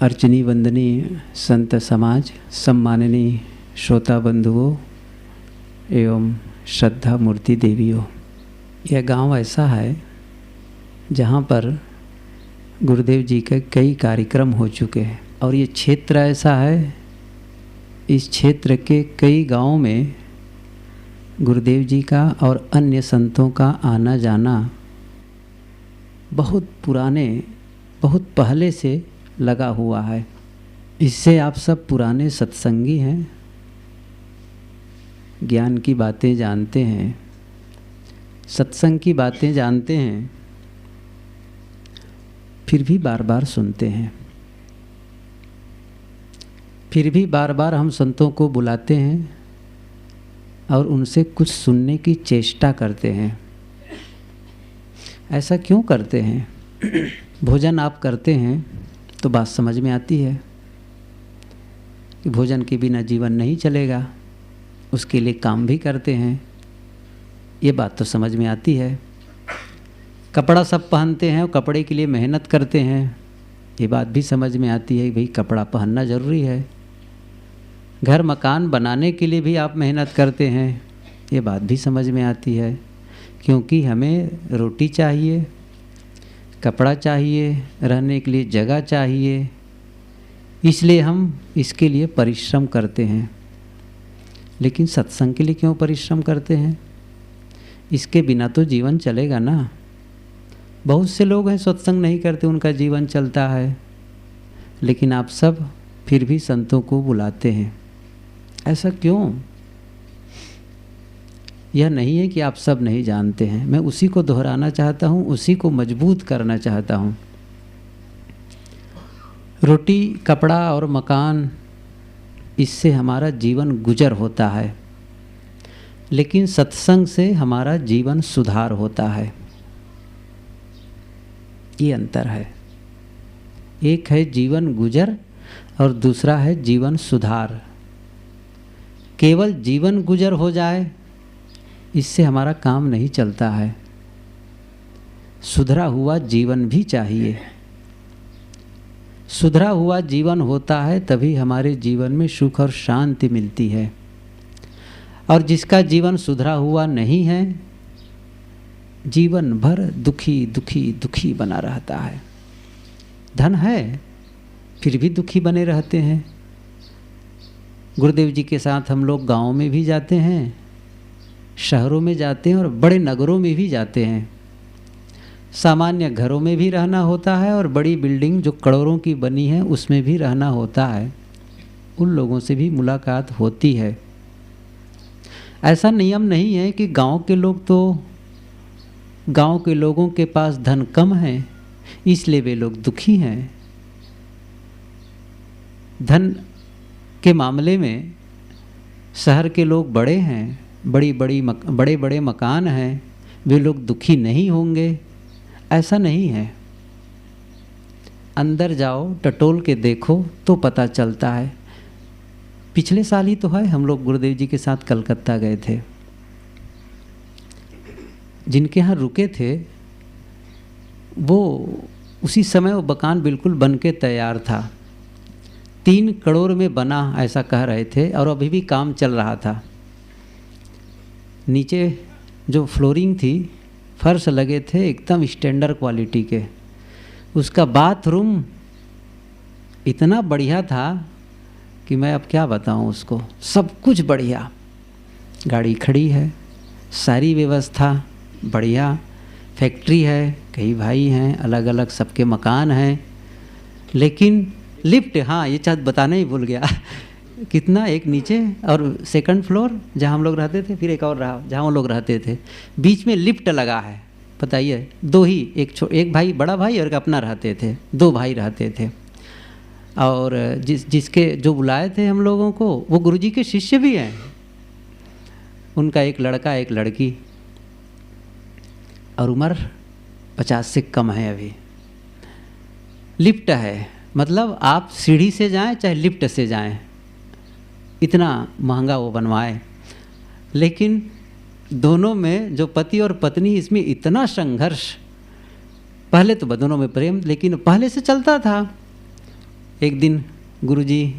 अर्चनी वंदनीय संत समाज, सम्माननीय श्रोता बंधुओं एवं श्रद्धा मूर्ति देवियों, यह गांव ऐसा है जहां पर गुरुदेव जी के कई कार्यक्रम हो चुके हैं और ये क्षेत्र ऐसा है, इस क्षेत्र के कई गांवों में गुरुदेव जी का और अन्य संतों का आना जाना बहुत पुराने, बहुत पहले से लगा हुआ है। इससे आप सब पुराने सत्संगी हैं, ज्ञान की बातें जानते हैं, सत्संग की बातें जानते हैं, फिर भी बार बार सुनते हैं, फिर भी बार बार हम संतों को बुलाते हैं और उनसे कुछ सुनने की चेष्टा करते हैं। ऐसा क्यों करते हैं? भोजन आप करते हैं तो बात समझ में आती है कि भोजन के बिना जीवन नहीं चलेगा, उसके लिए काम भी करते हैं, ये बात तो समझ में आती है। कपड़ा सब पहनते हैं और कपड़े के लिए मेहनत करते हैं, ये बात भी समझ में आती है कि भाई कपड़ा पहनना ज़रूरी है। घर मकान बनाने के लिए भी आप मेहनत करते हैं, ये बात भी समझ में आती है, क्योंकि हमें रोटी चाहिए, कपड़ा चाहिए, रहने के लिए जगह चाहिए, इसलिए हम इसके लिए परिश्रम करते हैं। लेकिन सत्संग के लिए क्यों परिश्रम करते हैं? इसके बिना तो जीवन चलेगा ना। बहुत से लोग हैं सत्संग नहीं करते, उनका जीवन चलता है, लेकिन आप सब फिर भी संतों को बुलाते हैं। ऐसा क्यों? यह नहीं है कि आप सब नहीं जानते हैं, मैं उसी को दोहराना चाहता हूँ, उसी को मजबूत करना चाहता हूँ। रोटी, कपड़ा और मकान, इससे हमारा जीवन गुजर होता है, लेकिन सत्संग से हमारा जीवन सुधार होता है। ये अंतर है। एक है जीवन गुजर और दूसरा है जीवन सुधार। केवल जीवन गुजर हो जाए इससे हमारा काम नहीं चलता है, सुधरा हुआ जीवन भी चाहिए। सुधरा हुआ जीवन होता है तभी हमारे जीवन में सुख और शांति मिलती है। और जिसका जीवन सुधरा हुआ नहीं है, जीवन भर दुखी दुखी दुखी बना रहता है। धन है फिर भी दुखी बने रहते हैं। गुरुदेव जी के साथ हम लोग गाँव में भी जाते हैं, शहरों में जाते हैं और बड़े नगरों में भी जाते हैं। सामान्य घरों में भी रहना होता है और बड़ी बिल्डिंग जो करोड़ों की बनी है उसमें भी रहना होता है। उन लोगों से भी मुलाकात होती है। ऐसा नियम नहीं है कि गांव के लोगों के पास धन कम है इसलिए वे लोग दुखी हैं। धन के मामले में शहर के लोग बड़े हैं, बड़े बड़े मकान हैं, वे लोग दुखी नहीं होंगे, ऐसा नहीं है। अंदर जाओ, टटोल के देखो तो पता चलता है। पिछले साल ही तो है, हम लोग गुरुदेव जी के साथ कलकत्ता गए थे। जिनके यहाँ रुके थे वो उसी समय वो मकान बिल्कुल बन के तैयार था। 3 करोड़ में बना ऐसा कह रहे थे और अभी भी काम चल रहा था। नीचे जो फ्लोरिंग थी, फर्श लगे थे एकदम स्टैंडर्ड क्वालिटी के। उसका बाथरूम इतना बढ़िया था कि मैं अब क्या बताऊं उसको, सब कुछ बढ़िया। गाड़ी खड़ी है, सारी व्यवस्था बढ़िया, फैक्ट्री है, कई भाई हैं, अलग अलग सबके मकान हैं। लेकिन लिफ्ट, हाँ ये चाहत बताना ही भूल गया कितना, एक नीचे और सेकंड फ्लोर जहाँ हम लोग रहते थे, फिर एक और रहा जहाँ वो लोग रहते थे, बीच में लिफ्ट लगा है। बताइए, 2 ही, एक भाई, बड़ा भाई और एक अपना रहते थे, 2 भाई रहते थे। और जिसके जो बुलाए थे हम लोगों को, वो गुरुजी के शिष्य भी हैं। उनका एक लड़का एक लड़की और उम्र 50 से कम है। अभी लिफ्ट है, मतलब आप सीढ़ी से जाएं चाहे लिफ्ट से जाएं, इतना महंगा वो बनवाए। लेकिन दोनों में जो पति और पत्नी, इसमें इतना संघर्ष। पहले तो दोनों में प्रेम, लेकिन पहले से चलता था। एक दिन गुरुजी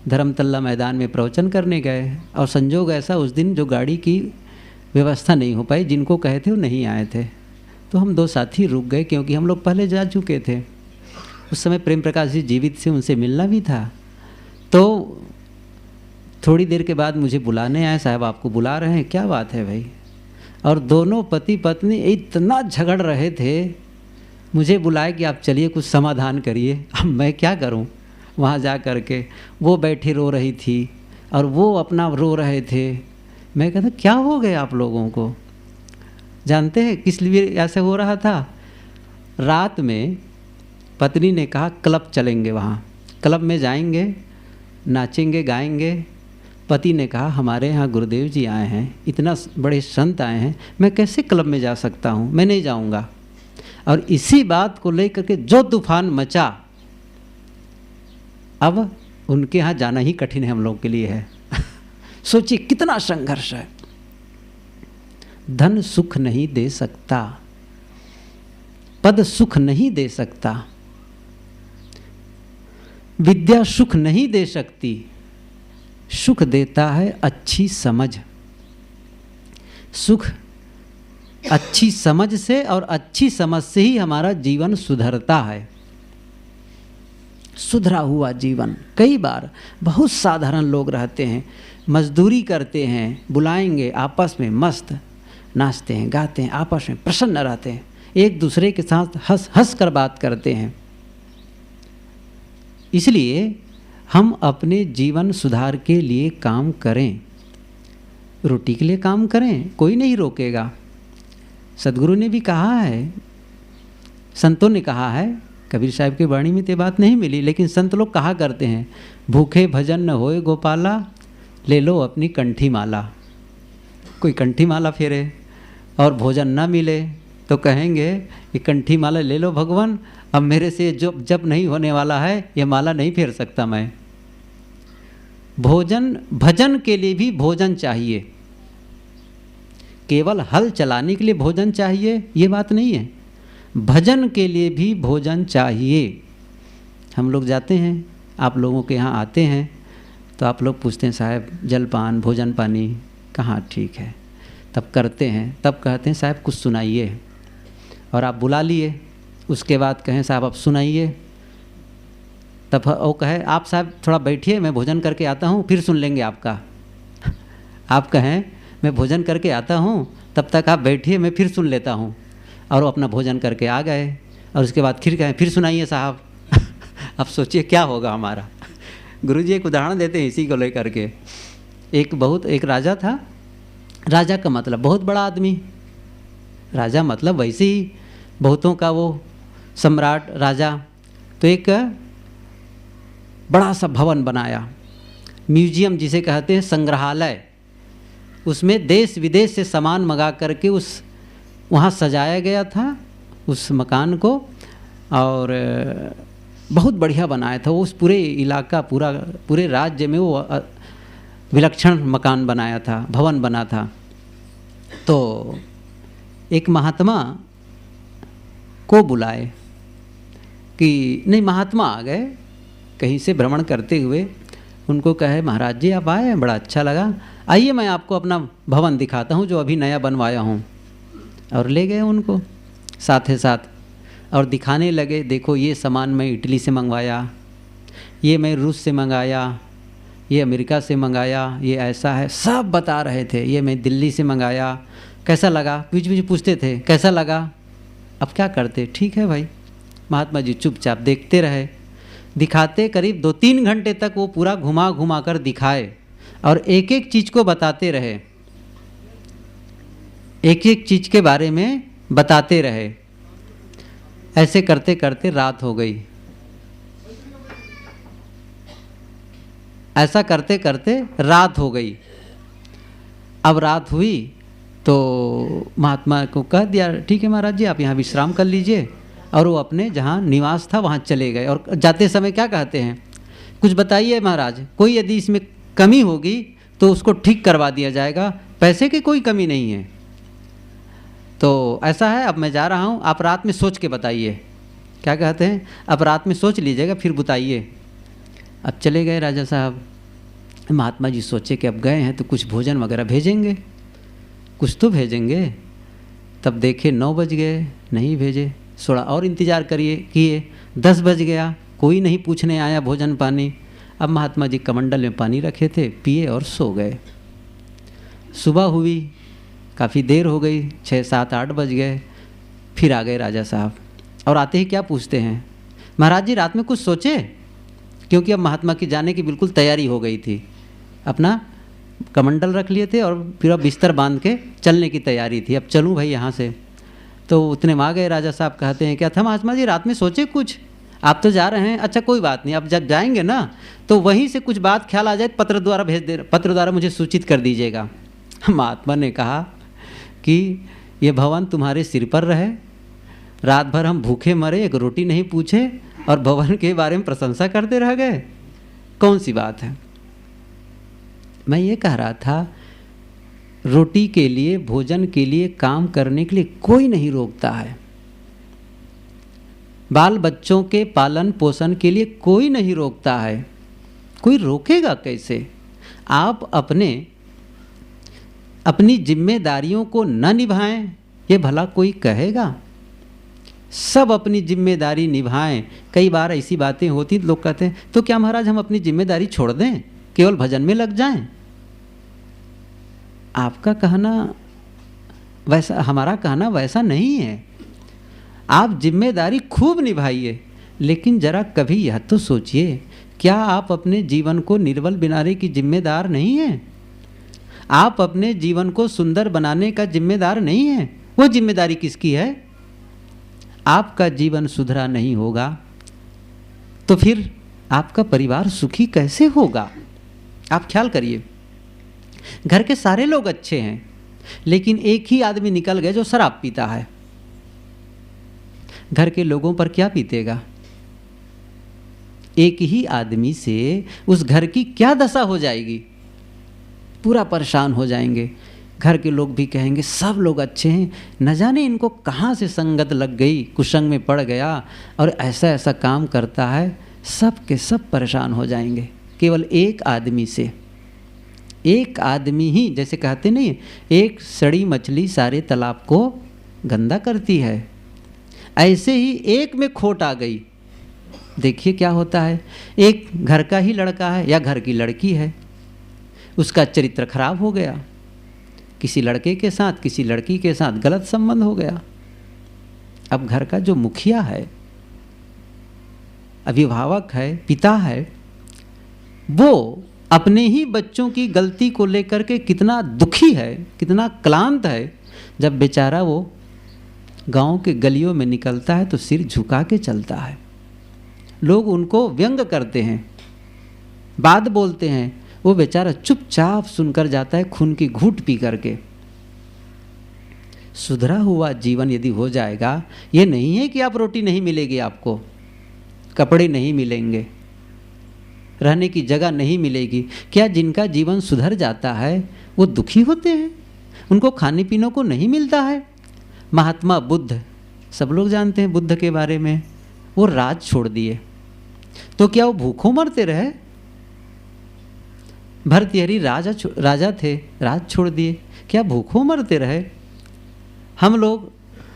धर्मतल्ला मैदान में प्रवचन करने गए और संजोग ऐसा उस दिन जो गाड़ी की व्यवस्था नहीं हो पाई, जिनको कहे थे वो नहीं आए थे, तो हम 2 साथी रुक गए क्योंकि हम लोग पहले जा चुके थे। उस समय प्रेम प्रकाश जी जीवित से, उनसे मिलना भी था। तो थोड़ी देर के बाद मुझे बुलाने आए, साहब आपको बुला रहे हैं, क्या बात है भाई। और दोनों पति पत्नी इतना झगड़ रहे थे, मुझे बुलाए कि आप चलिए कुछ समाधान करिए। अब मैं क्या करूं वहाँ जा कर के। वो बैठी रो रही थी और वो अपना रो रहे थे। मैं कहता क्या हो गया आप लोगों को? जानते हैं किस लिए ऐसे हो रहा था? रात में पत्नी ने कहा क्लब चलेंगे, वहाँ क्लब में जाएंगे, नाचेंगे गाएंगे। पति ने कहा हमारे यहाँ गुरुदेव जी आए हैं, इतना बड़े संत आए हैं, मैं कैसे क्लब में जा सकता हूँ, मैं नहीं जाऊँगा। और इसी बात को लेकर के जो तूफान मचा, अब उनके यहाँ जाना ही कठिन है हम लोगों के लिए है। सोचिए कितना संघर्ष है। धन सुख नहीं दे सकता, पद सुख नहीं दे सकता, विद्या सुख नहीं दे सकती, सुख देता है अच्छी समझ। सुख अच्छी समझ से और अच्छी समझ से ही हमारा जीवन सुधरता है। सुधरा हुआ जीवन। कई बार बहुत साधारण लोग रहते हैं, मजदूरी करते हैं, बुलाएंगे आपस में मस्त नाचते हैं, गाते हैं, आपस में प्रसन्न रहते हैं, एक दूसरे के साथ हंस हंस कर बात करते हैं। इसलिए हम अपने जीवन सुधार के लिए काम करें, रोटी के लिए काम करें, कोई नहीं रोकेगा। सदगुरु ने भी कहा है, संतों ने कहा है, कबीर साहब की वाणी में तो बात नहीं मिली, लेकिन संत लोग कहा करते हैं, भूखे भजन न होए गोपाला, ले लो अपनी कंठी माला। कोई कंठी माला फेरे और भोजन ना मिले तो कहेंगे कि कंठी माला ले लो भगवान, अब मेरे से जो जब नहीं होने वाला है ये माला नहीं फेर सकता मैं। भोजन भजन के लिए भी भोजन चाहिए, केवल हल चलाने के लिए भोजन चाहिए ये बात नहीं है, भजन के लिए भी भोजन चाहिए। हम लोग जाते हैं, आप लोगों के यहाँ आते हैं तो आप लोग पूछते हैं साहब जलपान भोजन पानी कहाँ, ठीक है, तब करते हैं, तब कहते हैं साहब कुछ सुनाइए, और आप बुला लिए, उसके बाद कहें साहब आप सुनाइए, तब वो कहे आप साहब थोड़ा बैठिए मैं भोजन करके आता हूँ फिर सुन लेंगे आपका। आप कहें मैं भोजन करके आता हूँ तब तक आप बैठिए मैं फिर सुन लेता हूँ, और वो अपना भोजन करके आ गए, और उसके बाद फिर कहें फिर सुनाइए साहब। अब सोचिए क्या होगा हमारा। गुरुजी एक उदाहरण देते हैं इसी को लेकर के। एक राजा था, राजा का मतलब बहुत बड़ा आदमी, राजा मतलब वैसे ही बहुतों का वो सम्राट राजा। तो एक बड़ा सा भवन बनाया, म्यूजियम जिसे कहते हैं, संग्रहालय, उसमें देश विदेश से सामान मंगा करके उस वहाँ सजाया गया था उस मकान को, और बहुत बढ़िया बनाया था। वो उस पूरे इलाका पूरे राज्य में वो विलक्षण मकान बनाया था, भवन बना था। तो एक महात्मा को बुलाए कि नहीं, महात्मा आ गए कहीं से भ्रमण करते हुए, उनको कहे महाराज जी आप आए हैं, बड़ा अच्छा लगा, आइए मैं आपको अपना भवन दिखाता हूँ जो अभी नया बनवाया हूँ। और ले गए उनको साथ ही साथ, और दिखाने लगे, देखो ये सामान मैं इटली से मंगवाया, ये मैं रूस से मंगाया, ये अमेरिका से मंगाया, ये ऐसा है, सब बता रहे थे, ये मैं दिल्ली से मंगाया, कैसा लगा, बीच बीच पूछते थे कैसा लगा। अब क्या करते, ठीक है भाई। महात्मा जी चुपचाप देखते रहे, दिखाते करीब 2-3 घंटे तक वो पूरा घुमा घुमा कर दिखाए, और एक एक चीज़ को बताते रहे, एक एक चीज़ के बारे में बताते रहे। ऐसे करते करते रात हो गई। ऐसा करते करते रात हो गई। अब रात हुई तो महात्मा को कह दिया ठीक है महाराज जी आप यहाँ विश्राम कर लीजिए, और वो अपने जहाँ निवास था वहाँ चले गए। और जाते समय क्या कहते हैं, कुछ बताइए महाराज, कोई यदि इसमें कमी होगी तो उसको ठीक करवा दिया जाएगा, पैसे की कोई कमी नहीं है। तो ऐसा है अब मैं जा रहा हूँ, आप रात में सोच के बताइए। क्या कहते हैं, अब रात में सोच लीजिएगा फिर बताइए। अब चले गए राजा साहब। महात्मा जी सोचे कि अब गए हैं तो कुछ भोजन वगैरह भेजेंगे, कुछ तो भेजेंगे। तब देखे 9 बज गए, नहीं भेजे। थोड़ा और इंतज़ार किए 10 बज गया, कोई नहीं पूछने आया भोजन पानी। अब महात्मा जी कमंडल में पानी रखे थे, पिए और सो गए। सुबह हुई, काफ़ी देर हो गई, 6, 7, 8 बज गए। फिर आ गए राजा साहब और आते ही क्या पूछते हैं, महाराज जी रात में कुछ सोचे? क्योंकि अब महात्मा की जाने की बिल्कुल तैयारी हो गई थी। अपना कमंडल रख लिए थे और फिर अब बिस्तर बांध के चलने की तैयारी थी। अब चलूँ भाई यहाँ से। तो उतने में आ गए राजा साहब। कहते हैं क्या था महात्मा जी, रात में सोचे कुछ? आप तो जा रहे हैं, अच्छा कोई बात नहीं, आप जब जाएंगे ना तो वहीं से कुछ बात ख्याल आ जाए, पत्र द्वारा मुझे सूचित कर दीजिएगा। महात्मा ने कहा कि ये भवन तुम्हारे सिर पर रहे, रात भर हम भूखे मरे, एक रोटी नहीं पूछे और भवन के बारे में प्रशंसा करते रह गए, कौन सी बात है? मैं ये कह रहा था, रोटी के लिए, भोजन के लिए, काम करने के लिए कोई नहीं रोकता है। बाल बच्चों के पालन पोषण के लिए कोई नहीं रोकता है। कोई रोकेगा कैसे? आप अपनी जिम्मेदारियों को न निभाएं, ये भला कोई कहेगा? सब अपनी जिम्मेदारी निभाएं। कई बार ऐसी बातें होती, लोग कहते हैं तो क्या महाराज हम अपनी जिम्मेदारी छोड़ दें, केवल भजन में लग जाएं? आपका कहना वैसा, हमारा कहना वैसा नहीं है। आप जिम्मेदारी खूब निभाइए, लेकिन जरा कभी यह तो सोचिए, क्या आप अपने जीवन को निर्बल बनाने की जिम्मेदार नहीं हैं? आप अपने जीवन को सुंदर बनाने का जिम्मेदार नहीं हैं? वो जिम्मेदारी किसकी है? आपका जीवन सुधरा नहीं होगा तो फिर आपका परिवार सुखी कैसे होगा? आप ख्याल करिए, घर के सारे लोग अच्छे हैं, लेकिन एक ही आदमी निकल गए जो शराब पीता है। घर के लोगों पर क्या बीतेगा? एक ही आदमी से उस घर की क्या दशा हो जाएगी? पूरा परेशान हो जाएंगे। घर के लोग भी कहेंगे सब लोग अच्छे हैं, न जाने इनको कहाँ से संगत लग गई, कुसंग में पड़ गया और ऐसा ऐसा काम करता है। सब के सब परेशान हो जाएंगे केवल एक आदमी से। एक आदमी ही, जैसे कहते नहीं, एक सड़ी मछली सारे तालाब को गंदा करती है, ऐसे ही एक में खोट आ गई। देखिए क्या होता है। एक घर का ही लड़का है या घर की लड़की है, उसका चरित्र खराब हो गया, किसी लड़के के साथ किसी लड़की के साथ गलत संबंध हो गया। अब घर का जो मुखिया है, अभिभावक है, पिता है, वो अपने ही बच्चों की गलती को लेकर के कितना दुखी है, कितना क्लांत है। जब बेचारा वो गांव के गलियों में निकलता है तो सिर झुका के चलता है। लोग उनको व्यंग करते हैं, बात बोलते हैं, वो बेचारा चुपचाप सुनकर जाता है, खून की घूंट पी करके। सुधरा हुआ जीवन यदि हो जाएगा, ये नहीं है कि आप रोटी नहीं मिलेगी, आपको कपड़े नहीं मिलेंगे, रहने की जगह नहीं मिलेगी। क्या जिनका जीवन सुधर जाता है वो दुखी होते हैं? उनको खाने पीने को नहीं मिलता है? महात्मा बुद्ध, सब लोग जानते हैं बुद्ध के बारे में, वो राज छोड़ दिए तो क्या वो भूखों मरते रहे? भर्तृहरि राजा थे, राज छोड़ दिए, क्या भूखों मरते रहे? हम लोग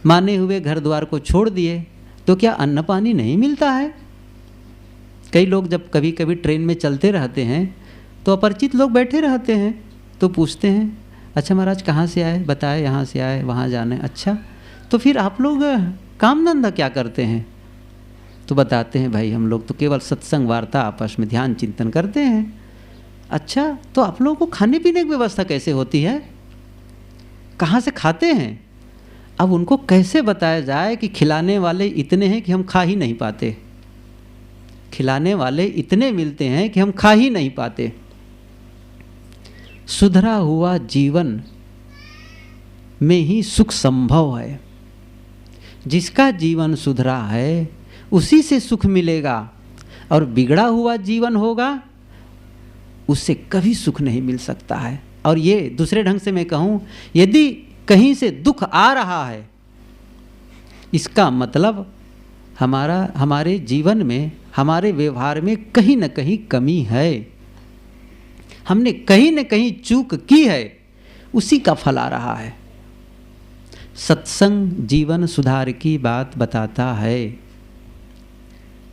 माने हुए घर द्वार को छोड़ दिए तो क्या अन्न पानी नहीं मिलता है? कई लोग जब कभी कभी ट्रेन में चलते रहते हैं तो अपरिचित लोग बैठे रहते हैं, तो पूछते हैं अच्छा महाराज कहाँ से आए? बताए यहाँ से आए, वहाँ जाना है। अच्छा तो फिर आप लोग काम धंधा क्या करते हैं? तो बताते हैं भाई हम लोग तो केवल सत्संग वार्ता आपस में ध्यान चिंतन करते हैं। अच्छा तो आप लोगों को खाने पीने की व्यवस्था कैसे होती है? कहाँ से खाते हैं? अब उनको कैसे बताया जाए कि खिलाने वाले इतने हैं कि हम खा ही नहीं पाते, खिलाने वाले इतने मिलते हैं कि हम खा ही नहीं पाते। सुधरा हुआ जीवन में ही सुख संभव है। जिसका जीवन सुधरा है उसी से सुख मिलेगा, और बिगड़ा हुआ जीवन होगा उससे कभी सुख नहीं मिल सकता है। और ये दूसरे ढंग से मैं कहूँ, यदि कहीं से दुख आ रहा है इसका मतलब हमारे जीवन में, हमारे व्यवहार में कहीं न कहीं कमी है, हमने कहीं न कहीं चूक की है, उसी का फल आ रहा है। सत्संग जीवन सुधार की बात बताता है।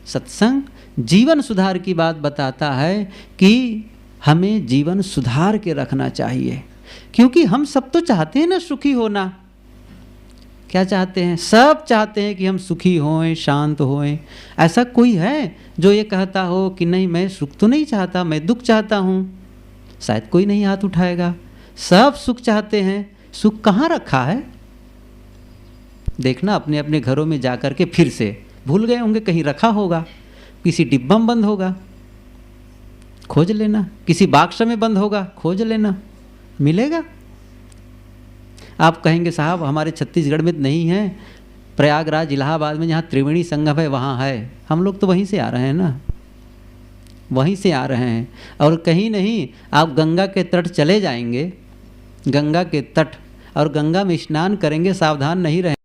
सत्संग जीवन सुधार की बात बताता है कि हमें जीवन सुधार के रखना चाहिए, क्योंकि हम सब तो चाहते हैं ना सुखी होना। क्या चाहते हैं? सब चाहते हैं कि हम सुखी होएं, शांत होएं। ऐसा कोई है जो ये कहता हो कि नहीं मैं सुख तो नहीं चाहता, मैं दुख चाहता हूँ? शायद कोई नहीं हाथ उठाएगा। सब सुख चाहते हैं। सुख कहाँ रखा है? देखना अपने अपने घरों में जाकर के, फिर से भूल गए होंगे, कहीं रखा होगा, किसी डिब्बा में बंद होगा, खोज लेना। किसी बाक्स में बंद होगा, खोज लेना, मिलेगा। आप कहेंगे साहब हमारे छत्तीसगढ़ में नहीं है, प्रयागराज इलाहाबाद में जहाँ त्रिवेणी संगम है वहाँ है। हम लोग तो वहीं से आ रहे हैं ना, वहीं से आ रहे हैं। और कहीं नहीं, आप गंगा के तट चले जाएंगे, गंगा के तट, और गंगा में स्नान करेंगे, सावधान नहीं रहेंगे,